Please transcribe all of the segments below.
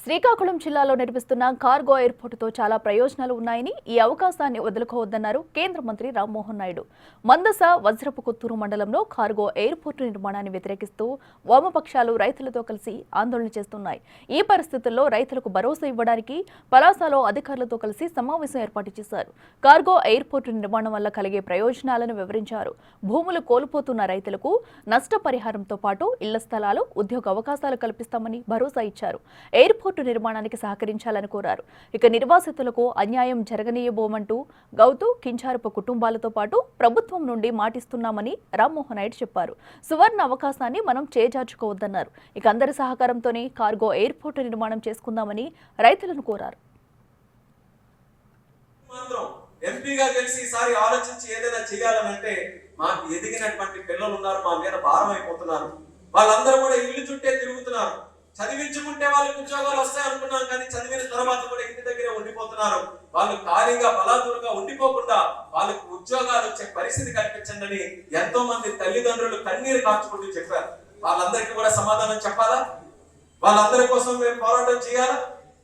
శ్రీకాకుళం జిల్లాలో నిర్మిస్తున్న కార్గో ఎయిర్పోర్టుతో చాలా ప్రయోజనాలు ఉన్నాయని ఈ అవకాశాన్ని వదులుకోవద్దన్నారు కేంద్ర మంత్రి రామ్మోహన్ నాయుడు. మందస వజ్రపు కొత్తూరు మండలంలో కార్గో ఎయిర్పోర్టు నిర్మాణాన్ని వ్యతిరేకిస్తూ వామపక్షాలు రైతులతో కలిసి ఆందోళన చేస్తున్నాయి. ఈ పరిస్థితుల్లో రైతులకు భరోసా ఇవ్వడానికి పలాసలో అధికారులతో కలిసి సమావేశం ఏర్పాటు చేశారు. కార్గో ఎయిర్పోర్టు నిర్మాణం వల్ల కలిగే ప్రయోజనాలను వివరించారు. భూములు కోల్పోతున్న రైతులకు నష్టపరిహారంతో పాటు ఇళ్ల స్థలాలు, ఉద్యోగ అవకాశాలు కల్పిస్తామని భరోసా ఇచ్చారు. ఎయిర్పోర్టు నిర్మాణానికి సహకరించాలని కోరారు. ఇక నిర్వాసితులకు అన్యాయం జరగనీయబోమంటూ గౌతు కించారపు కుటుంబాలతో పాటు ప్రభుత్వం నుండి మాటిస్తున్నామని రామ్మోహన్ నాయుడు చెప్పారు. సువర్ణ అవకాశాన్ని మనం చేజార్చుకోవద్దన్నారు. ఇక అందరి సహకారంతోనే కార్గో ఎయిర్పోర్టు నిర్మాణం చేసుకుందామని రైతులను కోరారు. ఎంపీగా గెలిచి ఈసారి ఆలోచించి ఏదైనా చేయాలనంటే మాకు ఎదిగినటువంటి పిల్లలు ఉన్నారు, మా మీద భారం అయిపోతున్నారు. వాళ్ళందరూ కూడా ఇల్లు చుట్టే తిరుగుతున్నారు. చదివించుకుంటే వాళ్ళకి ఉద్యోగాలు వస్తాయి అనుకున్నాం, కానీ చదివిన తర్వాత కూడా ఇంటి దగ్గరే ఉండిపోతున్నారు. వాళ్ళు ఖాళీగా బలాదూరుగా ఉండిపోకుండా వాళ్ళకి ఉద్యోగాలు వచ్చే పరిస్థితి కల్పించండి అని ఎంతో మంది తల్లిదండ్రులు కన్నీరు కార్చుకుంటూ చెప్పారు. వాళ్ళందరికీ కూడా సమాధానం చెప్పాలా? వాళ్ళందరి కోసం మేము పోరాటం చేయాలా?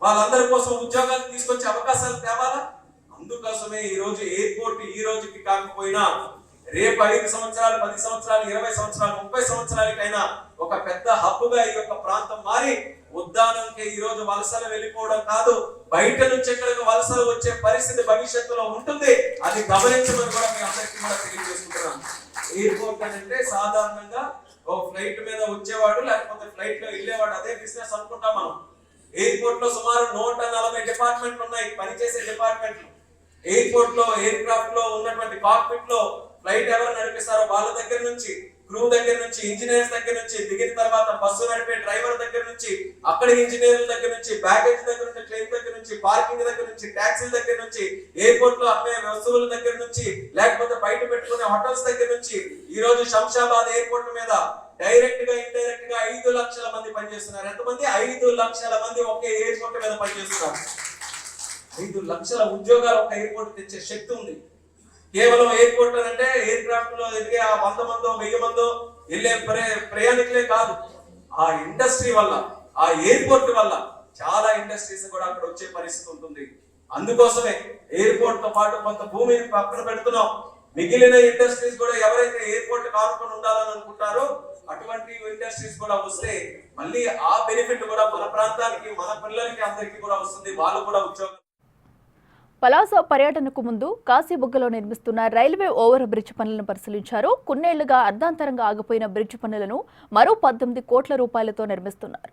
వాళ్ళందరి కోసం ఉద్యోగాలు తీసుకొచ్చే అవకాశాలు తేవాలా? అందుకోసమే ఈ రోజు ఎయిర్పోర్ట్ ఈ రోజుకి కాకపోయినా రేపు 5 సంవత్సరాలు, 10 సంవత్సరాలు, 20 సంవత్సరాలు, 30 సంవత్సరాలకైనా ఒక పెద్ద హబ్బుగా ఈ యొక్క ప్రాంతం మారి ఉద్దానంకి ఈ రోజు వలసలు వెళ్ళిపోవడం కాదు, బయట నుంచి ఎక్కడికి వలసలు వచ్చే పరిస్థితి భవిష్యత్తులో ఉంటుంది. అది గమనించమని కూడా మీ అందరికీ కూడా తెలియజేసుకుంటున్నాను. ఎయిర్పోర్ట్ అంటే సాధారణంగా ఓ ఫ్లైట్ మీద వచ్చేవాడు లేకపోతే ఫ్లైట్ లో వెళ్ళేవాడు, అదే బిజినెస్ అనుకుంటాం మనం. ఎయిర్పోర్ట్ లో సుమారు 140 డిపార్ట్మెంట్లు ఉన్నాయి, పనిచేసే డిపార్ట్మెంట్లు. ఎయిర్పోర్ట్ లో ఎయిర్ క్రాఫ్ట్ లో ఉన్నటువంటి కాక్పిట్ లో ఫ్లైట్ ఎవరు నడిపిస్తారో వాళ్ళ దగ్గర నుంచి, క్రూ దగ్గర నుంచి, ఇంజనీర్స్ దగ్గర నుంచి, దిగిన తర్వాత బస్సు నడిపే డ్రైవర్ దగ్గర నుంచి, అక్కడ ఇంజనీర్ల దగ్గర నుంచి, బ్యాగేజ్ దగ్గర నుంచి, ట్రైన్ దగ్గర నుంచి, పార్కింగ్ దగ్గర నుంచి, ట్యాక్సీల దగ్గర నుంచి, ఎయిర్పోర్ట్ లో అమ్మే వస్తువుల దగ్గర నుంచి, లేకపోతే బయట పెట్టుకునే హోటల్స్ దగ్గర నుంచి ఈ రోజు శంషాబాద్ ఎయిర్పోర్ట్ మీద డైరెక్ట్ గా ఇండైరెక్ట్ గా 5 లక్షల మంది పనిచేస్తున్నారు. ఎంతమంది? 5 లక్షల మంది ఒకే ఎయిర్పోర్ట్ మీద పనిచేస్తున్నారు. 5 లక్షల ఉద్యోగాలు ఒక ఎయిర్పోర్ట్ తెచ్చే శక్తి ఉంది. కేవలం ఎయిర్పోర్ట్ అంటే ఎయిర్ క్రాఫ్ట్ లో ఎదిగే ఆ 100 మందో 1000 మందో వెళ్ళే ప్రయాణికులే కాదు, ఆ ఇండస్ట్రీ వల్ల, ఆ ఎయిర్పోర్ట్ వల్ల చాలా ఇండస్ట్రీస్ కూడా అక్కడ వచ్చే పరిస్థితి ఉంటుంది. అందుకోసమే ఎయిర్పోర్ట్ తో పాటు కొంత భూమిని పక్కన పెడుతున్నాం. మిగిలిన ఇండస్ట్రీస్ కూడా ఎవరైతే ఎయిర్పోర్ట్ కానుకొని ఉండాలని అనుకుంటారో అటువంటి ఇండస్ట్రీస్ కూడా వస్తే మళ్ళీ ఆ బెనిఫిట్ కూడా మన ప్రాంతానికి, మన పిల్లలకి, అందరికీ కూడా వస్తుంది. వాళ్ళు కూడా ఉద్యోగం. పలాస పర్యటనకు ముందు కాశీబుగ్గలో నిర్మిస్తున్న రైల్వే ఓవర్ బ్రిడ్జ్ పనులను పరిశీలించారు. కొన్నేళ్లుగా అర్ధాంతరంగా ఆగిపోయిన బ్రిడ్జ్ పనులను మరో 18 కోట్ల రూపాయలతో నిర్మిస్తున్నారు.